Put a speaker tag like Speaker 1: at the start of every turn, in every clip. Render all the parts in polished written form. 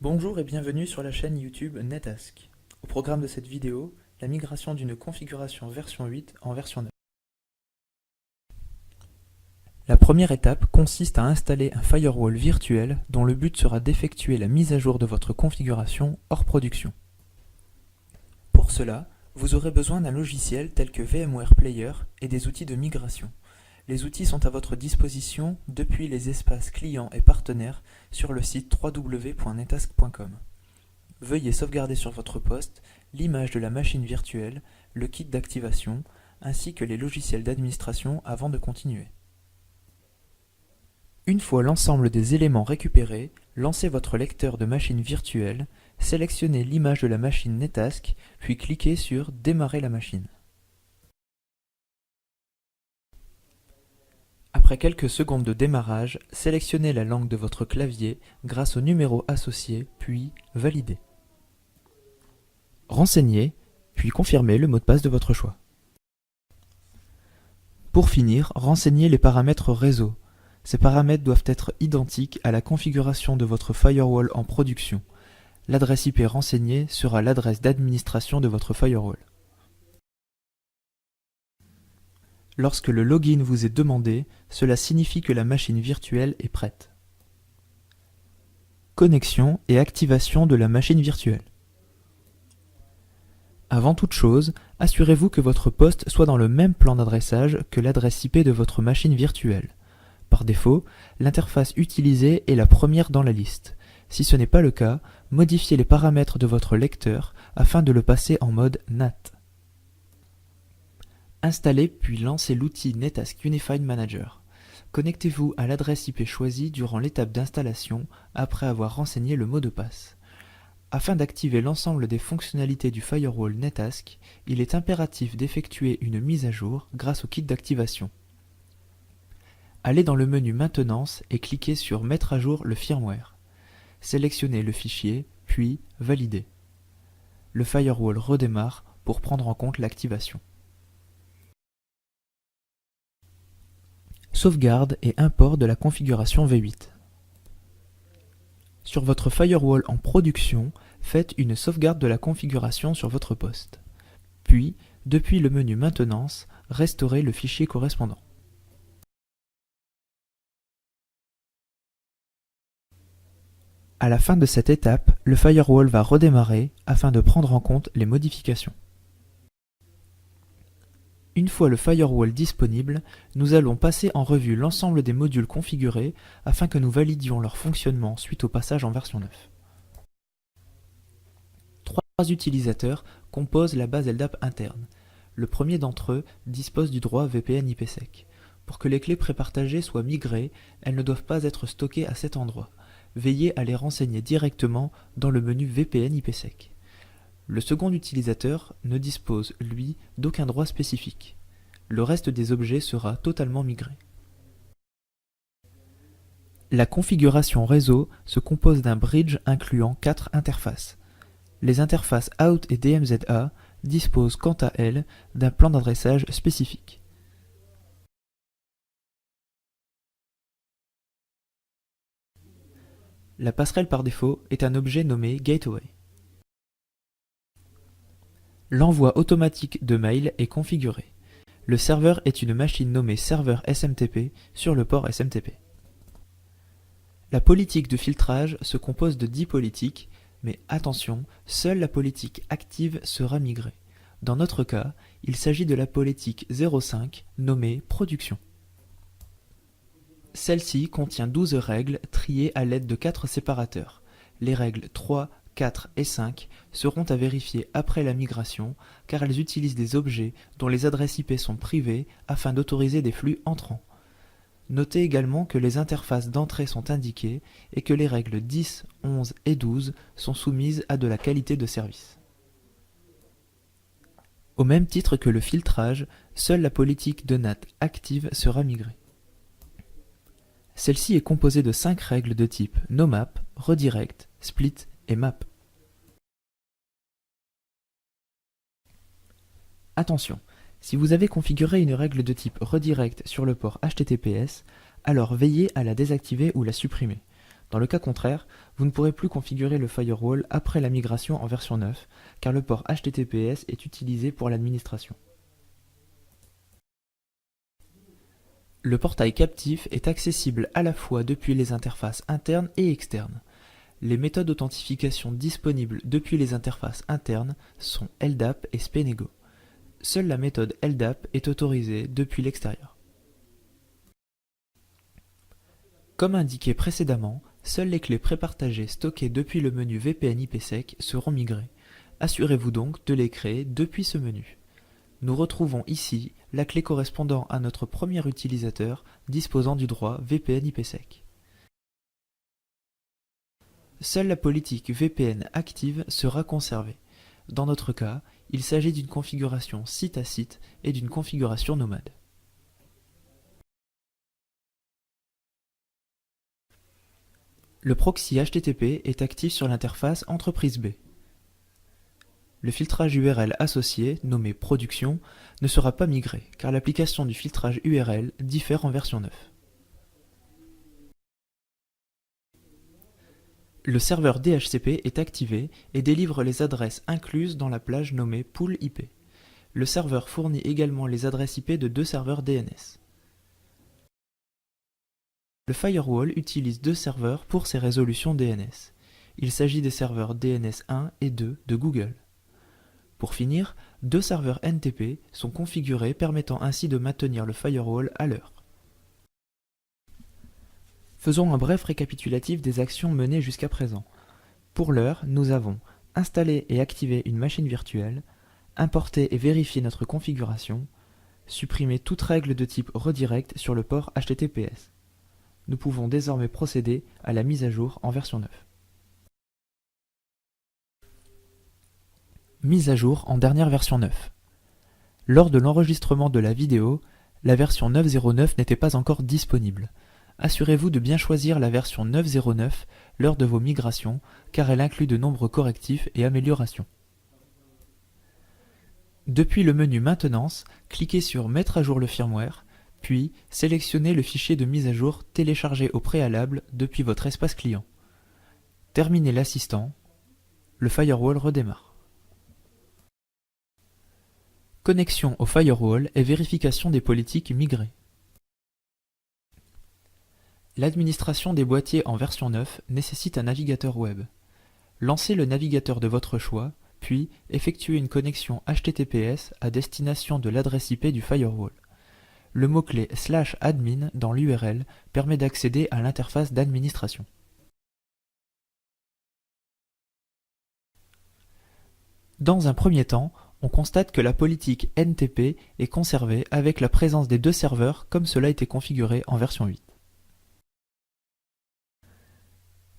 Speaker 1: Bonjour et bienvenue sur la chaîne YouTube NetAsk. Au programme de cette vidéo, la migration d'une configuration version 8 en version 9. La première étape consiste à installer un firewall virtuel dont le but sera d'effectuer la mise à jour de votre configuration hors production. Pour cela, vous aurez besoin d'un logiciel tel que VMware Player et des outils de migration. Les outils sont à votre disposition depuis les espaces clients et partenaires sur le site www.netask.com. Veuillez sauvegarder sur votre poste l'image de la machine virtuelle, le kit d'activation, ainsi que les logiciels d'administration avant de continuer. Une fois l'ensemble des éléments récupérés, lancez votre lecteur de machine virtuelle, sélectionnez l'image de la machine NetAsk, puis cliquez sur Démarrer la machine. Après quelques secondes de démarrage, sélectionnez la langue de votre clavier grâce au numéro associé, puis Valider. Renseignez, puis confirmez le mot de passe de votre choix. Pour finir, renseignez les paramètres réseau. Ces paramètres doivent être identiques à la configuration de votre firewall en production. L'adresse IP renseignée sera l'adresse d'administration de votre firewall. Lorsque le login vous est demandé, cela signifie que la machine virtuelle est prête. Connexion et activation de la machine virtuelle. Avant toute chose, assurez-vous que votre poste soit dans le même plan d'adressage que l'adresse IP de votre machine virtuelle. Par défaut, l'interface utilisée est la première dans la liste. Si ce n'est pas le cas, modifiez les paramètres de votre lecteur afin de le passer en mode NAT. Installez puis lancez l'outil NetAsk Unified Manager. Connectez-vous à l'adresse IP choisie durant l'étape d'installation après avoir renseigné le mot de passe. Afin d'activer l'ensemble des fonctionnalités du firewall NetAsk, il est impératif d'effectuer une mise à jour grâce au kit d'activation. Allez dans le menu Maintenance et cliquez sur Mettre à jour le firmware. Sélectionnez le fichier, puis Valider. Le firewall redémarre pour prendre en compte l'activation. Sauvegarde et import de la configuration V8. Sur votre firewall en production, faites une sauvegarde de la configuration sur votre poste. Puis, depuis le menu Maintenance, restaurez le fichier correspondant. À la fin de cette étape, le firewall va redémarrer afin de prendre en compte les modifications. Une fois le firewall disponible, nous allons passer en revue l'ensemble des modules configurés afin que nous validions leur fonctionnement suite au passage en version 9. Trois utilisateurs composent la base LDAP interne. Le premier d'entre eux dispose du droit VPN IPsec. Pour que les clés prépartagées soient migrées, elles ne doivent pas être stockées à cet endroit. Veillez à les renseigner directement dans le menu VPN IPsec. Le second utilisateur ne dispose, lui, d'aucun droit spécifique. Le reste des objets sera totalement migré. La configuration réseau se compose d'un bridge incluant 4 interfaces. Les interfaces OUT et DMZA disposent quant à elles d'un plan d'adressage spécifique. La passerelle par défaut est un objet nommé Gateway. L'envoi automatique de mail est configuré. Le serveur est une machine nommée serveur SMTP sur le port SMTP. La politique de filtrage se compose de 10 politiques, mais attention, seule la politique active sera migrée. Dans notre cas, il s'agit de la politique 05 nommée Production. Celle-ci contient 12 règles triées à l'aide de 4 séparateurs. Les règles 3, 4 et 5 seront à vérifier après la migration car elles utilisent des objets dont les adresses IP sont privées afin d'autoriser des flux entrants. Notez également que les interfaces d'entrée sont indiquées et que les règles 10, 11 et 12 sont soumises à de la qualité de service. Au même titre que le filtrage, seule la politique de NAT active sera migrée. Celle-ci est composée de 5 règles de type NoMap, Redirect, Split et Map. Attention, si vous avez configuré une règle de type Redirect sur le port HTTPS, alors veillez à la désactiver ou la supprimer. Dans le cas contraire, vous ne pourrez plus configurer le firewall après la migration en version 9, car le port HTTPS est utilisé pour l'administration. Le portail captif est accessible à la fois depuis les interfaces internes et externes. Les méthodes d'authentification disponibles depuis les interfaces internes sont LDAP et SPENEGO. Seule la méthode LDAP est autorisée depuis l'extérieur. Comme indiqué précédemment, seules les clés prépartagées stockées depuis le menu VPN IPsec seront migrées. Assurez-vous donc de les créer depuis ce menu. Nous retrouvons ici la clé correspondant à notre premier utilisateur disposant du droit VPN IPsec. Seule la politique VPN active sera conservée. Dans notre cas, il s'agit d'une configuration site à site et d'une configuration nomade. Le proxy HTTP est actif sur l'interface Entreprise B. Le filtrage URL associé, nommé Production, ne sera pas migré, car l'application du filtrage URL diffère en version 9. Le serveur DHCP est activé et délivre les adresses incluses dans la plage nommée Pool IP. Le serveur fournit également les adresses IP de deux serveurs DNS. Le firewall utilise deux serveurs pour ses résolutions DNS. Il s'agit des serveurs DNS 1 et 2 de Google. Pour finir, deux serveurs NTP sont configurés permettant ainsi de maintenir le firewall à l'heure. Faisons un bref récapitulatif des actions menées jusqu'à présent. Pour l'heure, nous avons installé et activé une machine virtuelle, importé et vérifié notre configuration, supprimé toute règle de type redirect sur le port HTTPS. Nous pouvons désormais procéder à la mise à jour en version 9. Mise à jour en dernière version 9. Lors de l'enregistrement de la vidéo, la version 9.09 n'était pas encore disponible. Assurez-vous de bien choisir la version 9.09 lors de vos migrations, car elle inclut de nombreux correctifs et améliorations. Depuis le menu Maintenance, cliquez sur Mettre à jour le firmware, puis sélectionnez le fichier de mise à jour téléchargé au préalable depuis votre espace client. Terminez l'assistant, le firewall redémarre. Connexion au firewall et vérification des politiques migrées. L'administration des boîtiers en version 9 nécessite un navigateur web. Lancez le navigateur de votre choix, puis effectuez une connexion HTTPS à destination de l'adresse IP du firewall. Le mot-clé /admin dans l'URL permet d'accéder à l'interface d'administration. Dans un premier temps, on constate que la politique NTP est conservée avec la présence des deux serveurs comme cela était configuré en version 8.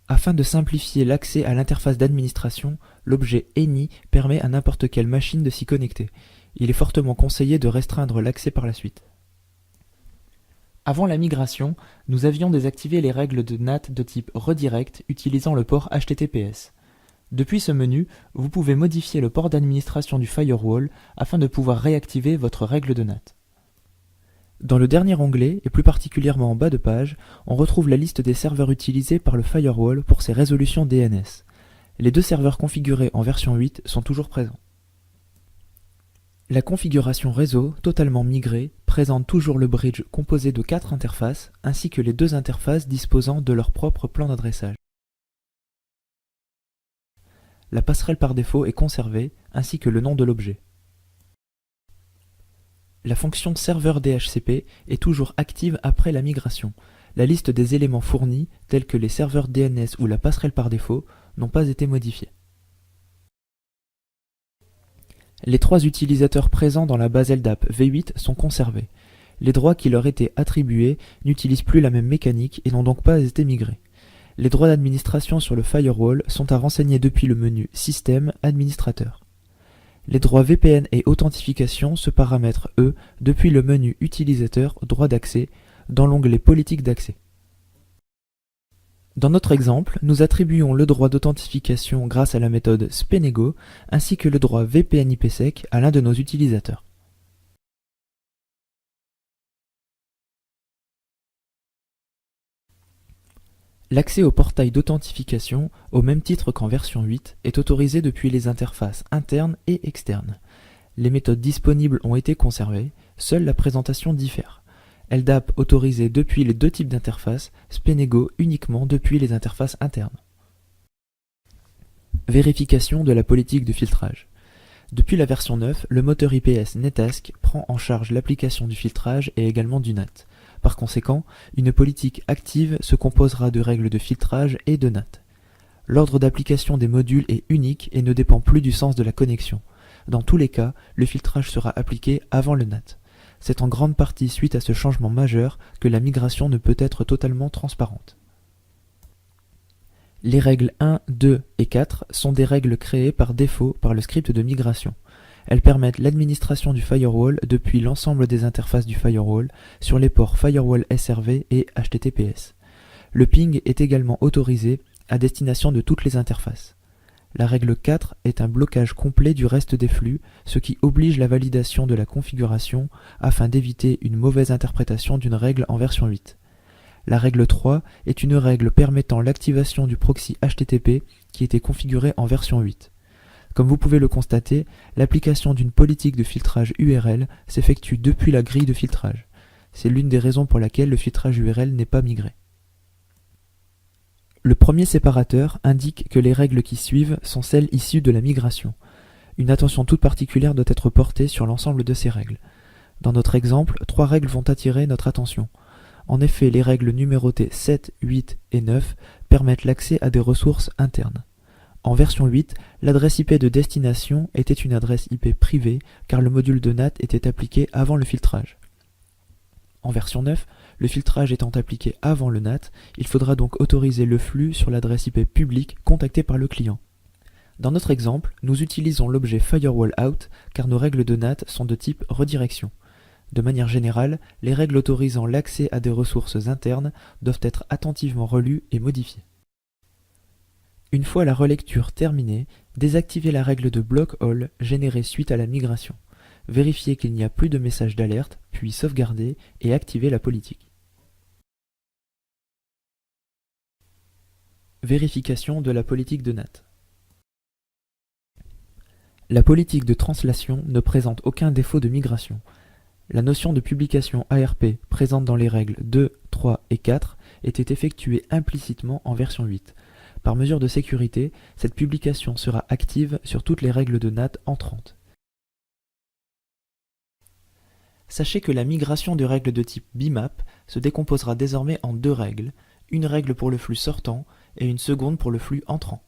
Speaker 1: Afin de simplifier l'accès à l'interface d'administration, l'objet any permet à n'importe quelle machine de s'y connecter. Il est fortement conseillé de restreindre l'accès par la suite. Avant la migration, nous avions désactivé les règles de NAT de type redirect utilisant le port HTTPS. Depuis ce menu, vous pouvez modifier le port d'administration du firewall afin de pouvoir réactiver votre règle de NAT. Dans le dernier onglet, et plus particulièrement en bas de page, on retrouve la liste des serveurs utilisés par le firewall pour ses résolutions DNS. Les deux serveurs configurés en version 8 sont toujours présents. La configuration réseau, totalement migrée, présente toujours le bridge composé de 4 interfaces, ainsi que les deux interfaces disposant de leur propre plan d'adressage. La passerelle par défaut est conservée, ainsi que le nom de l'objet. La fonction serveur DHCP est toujours active après la migration. La liste des éléments fournis, tels que les serveurs DNS ou la passerelle par défaut, n'ont pas été modifiés. Les 3 utilisateurs présents dans la base LDAP V8 sont conservés. Les droits qui leur étaient attribués n'utilisent plus la même mécanique et n'ont donc pas été migrés. Les droits d'administration sur le firewall sont à renseigner depuis le menu Système Administrateur. Les droits VPN et authentification se paramètrent, eux, depuis le menu Utilisateur Droits d'accès dans l'onglet Politique d'accès. Dans notre exemple, nous attribuons le droit d'authentification grâce à la méthode SPENEGO ainsi que le droit VPN IPsec à l'un de nos utilisateurs. L'accès au portail d'authentification, au même titre qu'en version 8, est autorisé depuis les interfaces internes et externes. Les méthodes disponibles ont été conservées, seule la présentation diffère. LDAP autorisé depuis les deux types d'interfaces, SPENEGO uniquement depuis les interfaces internes. Vérification de la politique de filtrage. Depuis la version 9, le moteur IPS NetAsk prend en charge l'application du filtrage et également du NAT. Par conséquent, une politique active se composera de règles de filtrage et de NAT. L'ordre d'application des modules est unique et ne dépend plus du sens de la connexion. Dans tous les cas, le filtrage sera appliqué avant le NAT. C'est en grande partie suite à ce changement majeur que la migration ne peut être totalement transparente. Les règles 1, 2 et 4 sont des règles créées par défaut par le script de migration. Elles permettent l'administration du firewall depuis l'ensemble des interfaces du firewall sur les ports Firewall SRV et HTTPS. Le ping est également autorisé à destination de toutes les interfaces. La règle 4 est un blocage complet du reste des flux, ce qui oblige la validation de la configuration afin d'éviter une mauvaise interprétation d'une règle en version 8. La règle 3 est une règle permettant l'activation du proxy HTTP qui était configuré en version 8. Comme vous pouvez le constater, l'application d'une politique de filtrage URL s'effectue depuis la grille de filtrage. C'est l'une des raisons pour laquelle le filtrage URL n'est pas migré. Le premier séparateur indique que les règles qui suivent sont celles issues de la migration. Une attention toute particulière doit être portée sur l'ensemble de ces règles. Dans notre exemple, 3 règles vont attirer notre attention. En effet, les règles numérotées 7, 8 et 9 permettent l'accès à des ressources internes. En version 8, l'adresse IP de destination était une adresse IP privée car le module de NAT était appliqué avant le filtrage. En version 9, le filtrage étant appliqué avant le NAT, il faudra donc autoriser le flux sur l'adresse IP publique contactée par le client. Dans notre exemple, nous utilisons l'objet FirewallOut car nos règles de NAT sont de type redirection. De manière générale, les règles autorisant l'accès à des ressources internes doivent être attentivement relues et modifiées. Une fois la relecture terminée, désactivez la règle de block all générée suite à la migration. Vérifiez qu'il n'y a plus de message d'alerte, puis sauvegardez et activez la politique. Vérification de la politique de NAT. La politique de translation ne présente aucun défaut de migration. La notion de publication ARP présente dans les règles 2, 3 et 4 était effectuée implicitement en version 8. Par mesure de sécurité, cette publication sera active sur toutes les règles de NAT entrantes. Sachez que la migration de règles de type BIMAP se décomposera désormais en 2 règles, une règle pour le flux sortant et une seconde pour le flux entrant.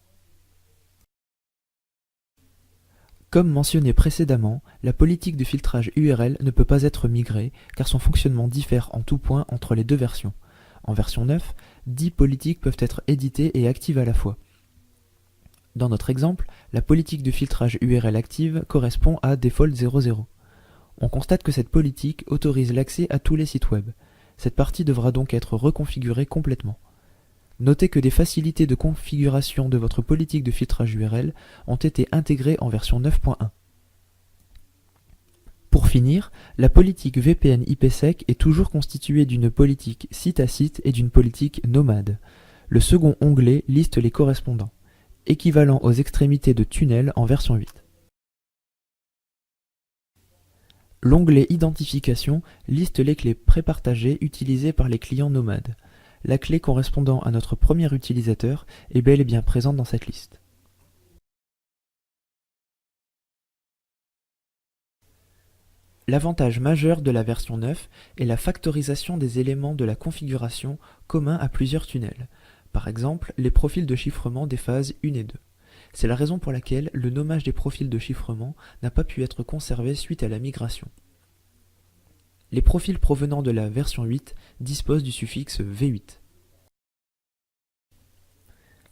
Speaker 1: Comme mentionné précédemment, la politique de filtrage URL ne peut pas être migrée car son fonctionnement diffère en tout point entre les deux versions. En version 9, 10 politiques peuvent être éditées et actives à la fois. Dans notre exemple, la politique de filtrage URL active correspond à default 00. On constate que cette politique autorise l'accès à tous les sites web. Cette partie devra donc être reconfigurée complètement. Notez que des facilités de configuration de votre politique de filtrage URL ont été intégrées en version 9.1. Pour finir, la politique VPN IPsec est toujours constituée d'une politique site à site et d'une politique nomade. Le second onglet liste les correspondants, équivalent aux extrémités de tunnel en version 8. L'onglet Identification liste les clés prépartagées utilisées par les clients nomades. La clé correspondant à notre premier utilisateur est bel et bien présente dans cette liste. L'avantage majeur de la version 9 est la factorisation des éléments de la configuration communs à plusieurs tunnels, par exemple les profils de chiffrement des phases 1 et 2. C'est la raison pour laquelle le nommage des profils de chiffrement n'a pas pu être conservé suite à la migration. Les profils provenant de la version 8 disposent du suffixe V8.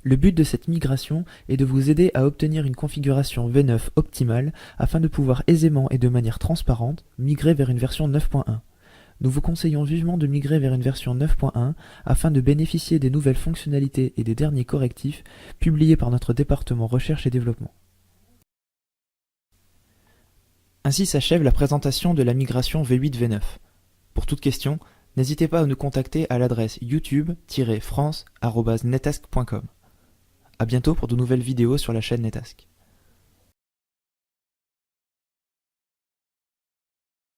Speaker 1: Le but de cette migration est de vous aider à obtenir une configuration V9 optimale afin de pouvoir aisément et de manière transparente migrer vers une version 9.1. Nous vous conseillons vivement de migrer vers une version 9.1 afin de bénéficier des nouvelles fonctionnalités et des derniers correctifs publiés par notre département recherche et développement. Ainsi s'achève la présentation de la migration V8-V9. Pour toute question, N'hésitez pas à nous contacter à l'adresse youtube-france@netask.com. À bientôt pour de nouvelles vidéos sur la chaîne Netask.